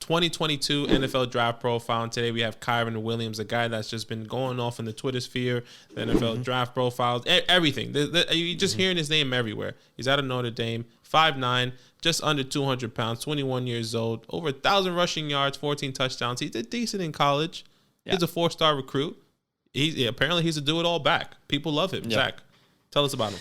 2022 NFL draft profile. And today we have Kyren Williams, a guy that's just been going off in the Twitter sphere, the NFL draft profiles, everything. You're just hearing his name everywhere. He's out of Notre Dame, 5'9", just under 200 pounds, 21 years old, over 1,000 rushing yards, 14 touchdowns. He did decent in college. Yeah. He's a 4-star recruit. Apparently he's a do-it-all back. People love him. Yep. Zach, tell us about him.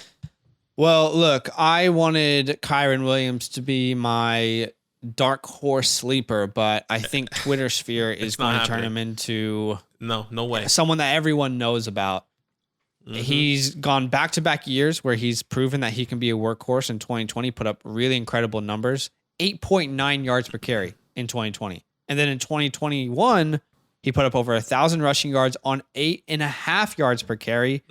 Well, look, I wanted Kyren Williams to be my dark horse sleeper, but I think Twitter sphere is going to turn him into no way someone that everyone knows about. Mm-hmm. He's gone back-to-back years where he's proven that he can be a workhorse. In 2020, put up really incredible numbers, 8.9 yards per carry in 2020. And then in 2021, he put up over 1,000 rushing yards on 8.5 yards per carry,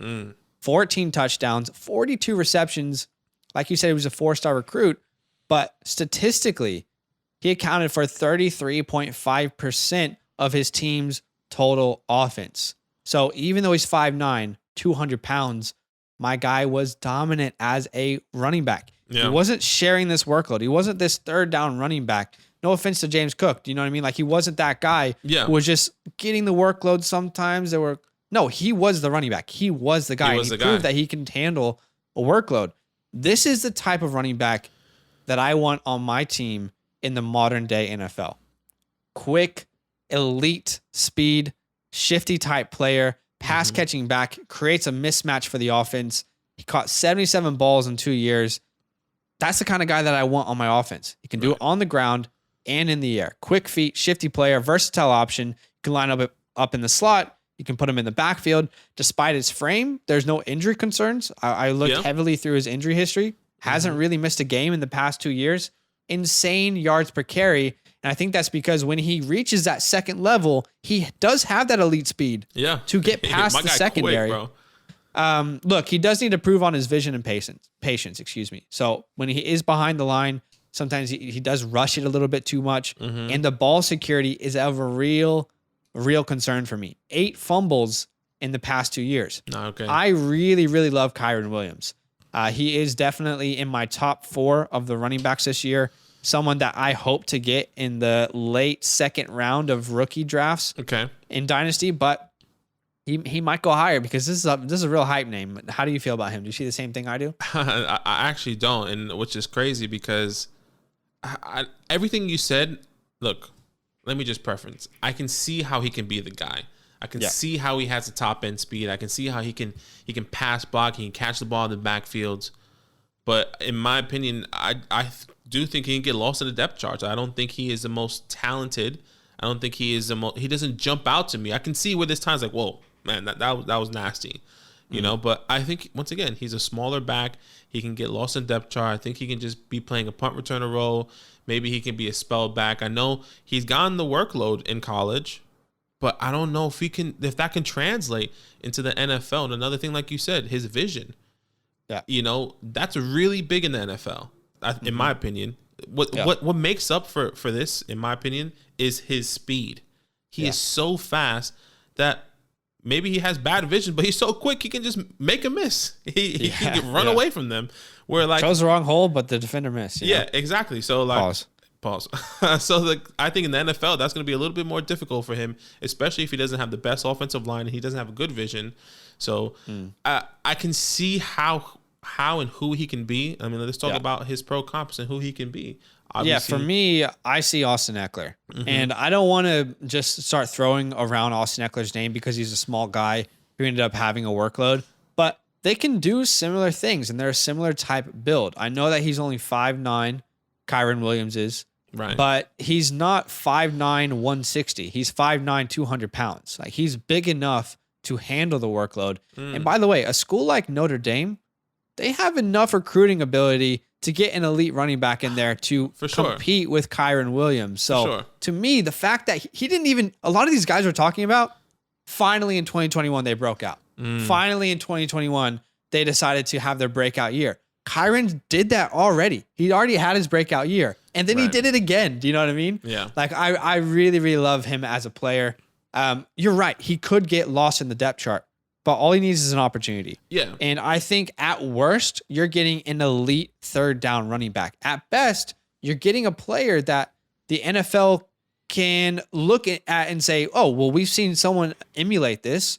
14 touchdowns, 42 receptions. Like you said, he was a 4-star recruit, but statistically, he accounted for 33.5% of his team's total offense. So even though he's 5'9", 200 pounds, my guy was dominant as a running back. Yeah. He wasn't sharing this workload. He wasn't this third down running back. No offense to James Cook. Do you know what I mean? Like, he wasn't that guy who was just getting the workload sometimes. He was the running back. He was the guy. He proved that he can handle a workload. This is the type of running back that I want on my team in the modern day NFL. Quick, elite speed, shifty type player, pass catching back, creates a mismatch for the offense. He caught 77 balls in 2 years. That's the kind of guy that I want on my offense. He can do it on the ground and in the air. Quick feet, shifty player, versatile option. You can line up in the slot. You can put him in the backfield. Despite his frame, there's no injury concerns. I looked heavily through his injury history. Hasn't really missed a game in the past 2 years. Insane yards per carry. And I think that's because when he reaches that second level, he does have that elite speed to get past the secondary. Quick, bro. Look, he does need to prove on his vision and patience. So when he is behind the line, sometimes he does rush it a little bit too much. And the ball security is of a real concern for me. 8 fumbles in the past 2 years. Okay. I really, really love Kyren Williams. He is definitely in my top 4 of the running backs this year. Someone that I hope to get in the late second round of rookie drafts in Dynasty, but he might go higher because this is a real hype name. How do you feel about him? Do you see the same thing I do? I actually don't, and which is crazy because everything you said, look, let me just preference. I can see how he can be the guy. I can see how he has the top end speed. I can see how he can pass block. He can catch the ball in the backfields. But in my opinion, I do think he can get lost in the depth charts. I don't think he is the most talented. I don't think he is he doesn't jump out to me. I can see where there's times like, whoa, man, that was nasty, you know. But I think once again, he's a smaller back. He can get lost in depth chart. I think he can just be playing a punt returner role. Maybe he can be a spell back. I know he's gotten the workload in college, but I don't know if that can translate into the NFL. And another thing, like you said, his vision. Yeah, you know, that's really big in the NFL, in my opinion. What makes up for this, in my opinion, is his speed. He is so fast that maybe he has bad vision, but he's so quick he can just make a miss. He can run away from them. Where like chose the wrong hole, but the defender missed. Exactly. So like pause. So I think in the NFL that's going to be a little bit more difficult for him, especially if he doesn't have the best offensive line and he doesn't have a good vision. So I can see how and who he can be. I mean, let's talk about his pro comps and who he can be. Obviously. For me, I see Austin Eckler. And I don't want to just start throwing around Austin Eckler's name because he's a small guy who ended up having a workload. But they can do similar things, and they're a similar type build. I know that he's only 5'9", Kyren Williams is. Right. But he's not 5'9", 160. He's 5'9", 200 pounds. Like, he's big enough to handle the workload. And by the way, a school like Notre Dame, they have enough recruiting ability to get an elite running back in there to compete with Kyren Williams. So to me, the fact that he didn't even, a lot of these guys we're talking about, finally in 2021, they broke out. Finally in 2021, they decided to have their breakout year. Kyren did that already. He already had his breakout year. And then he did it again. Do you know what I mean? Yeah. Like, I really, really love him as a player. You're right. He could get lost in the depth chart, but all he needs is an opportunity. Yeah. And I think at worst, you're getting an elite third down running back. At best, you're getting a player that the NFL can look at and say, oh, well, we've seen someone emulate this.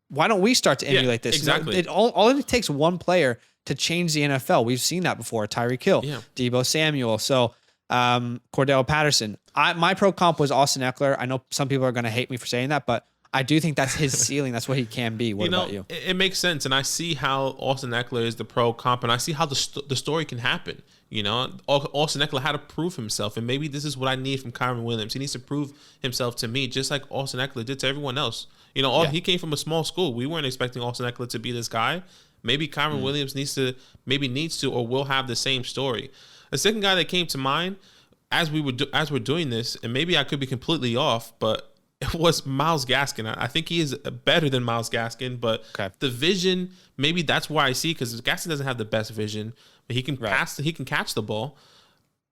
Why don't we start to emulate this? Exactly. All it takes one player to change the NFL. We've seen that before. Tyreek Hill, Deebo Samuel. So Cordell Patterson. My pro comp was Austin Eckler. I know some people are going to hate me for saying that, but I do think that's his ceiling. That's what he can be. What about you? It makes sense. And I see how Austin Eckler is the pro comp, and I see how the story can happen. Austin Eckler had to prove himself, and maybe this is what I need from Kyren Williams. He needs to prove himself to me, just like Austin Eckler did to everyone else. He came from a small school. We weren't expecting Austin Eckler to be this guy. Maybe Kyren Williams needs to, or will have the same story. A second guy that came to mind as we're doing this, and maybe I could be completely off, but it was Myles Gaskin. I think he is better than Myles Gaskin, but the vision, maybe that's why I see, because Gaskin doesn't have the best vision, but he can pass, he can catch the ball.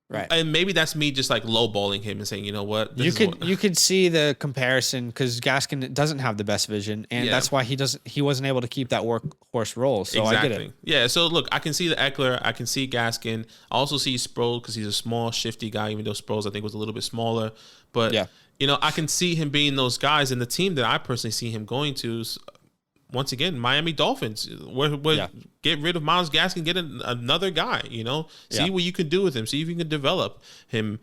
Right. And maybe that's me just like lowballing him and saying, you know what? You could see the comparison, because Gaskin doesn't have the best vision, and that's why he wasn't able to keep that workhorse role. So exactly. I get it. Yeah. So look, I can see the Eckler, I can see Gaskin. I also see Sproles, because he's a small, shifty guy, even though Sproles I think was a little bit smaller. But I can see him being those guys, and the team that I personally see him going to is, once again, Miami Dolphins. Get rid of Myles Gaskin, get another guy, see what you can do with him, see if you can develop him.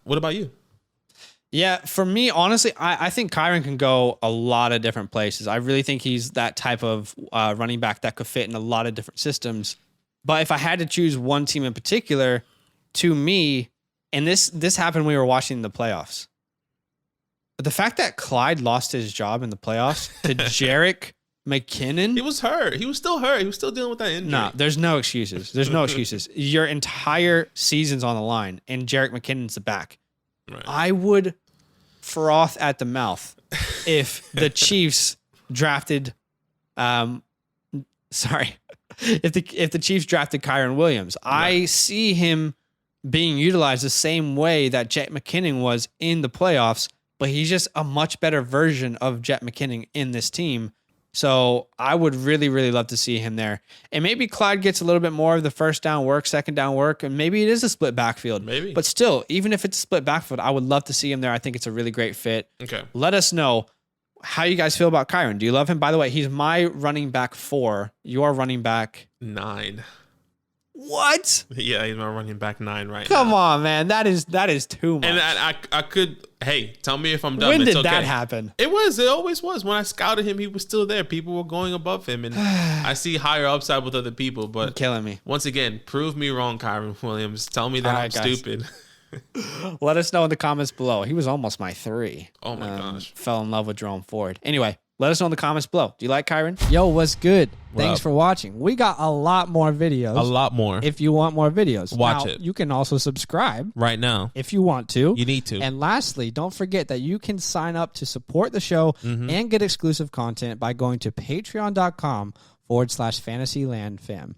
What about you? Yeah, for me, honestly, I think Kyren can go a lot of different places. I really think he's that type of running back that could fit in a lot of different systems. But if I had to choose one team in particular, to me, and this happened when we were watching the playoffs, but the fact that Clyde lost his job in the playoffs to Jerick McKinnon. He was hurt. He was still hurt. He was still dealing with that injury. No, there's no excuses. There's no excuses. Your entire season's on the line, and Jerick McKinnon's the back. Right. I would froth at the mouth if the Chiefs drafted, if the Chiefs drafted Kyren Williams. Right. I see him being utilized the same way that Jet McKinnon was in the playoffs, but he's just a much better version of Jet McKinnon in this team. So I would really, really love to see him there. And maybe Clyde gets a little bit more of the first down work, second down work, and maybe it is a split backfield. Maybe. But still, even if it's a split backfield, I would love to see him there. I think it's a really great fit. Okay. Let us know how you guys feel about Kyren. Do you love him? By the way, he's my running back 4. Your running back 9. What? Yeah, he's my running back 9 right now. Come on, man. That is too much. And I could, hey, tell me if I'm dumb. When did that happen? It always was. When I scouted him, he was still there. People were going above him, and I see higher upside with other people. But you're killing me. Once again, prove me wrong, Kyren Williams. Tell me that I'm stupid. Let us know in the comments below. He was almost my 3. Oh my gosh. Fell in love with Jerome Ford. Anyway, let us know in the comments below. Do you like Kyren? Yo, what's good? Thanks for watching. We got a lot more videos. A lot more. If you want more videos. Watch it. You can also subscribe. Right now. If you want to. You need to. And lastly, don't forget that you can sign up to support the show and get exclusive content by going to patreon.com/fantasylandfam.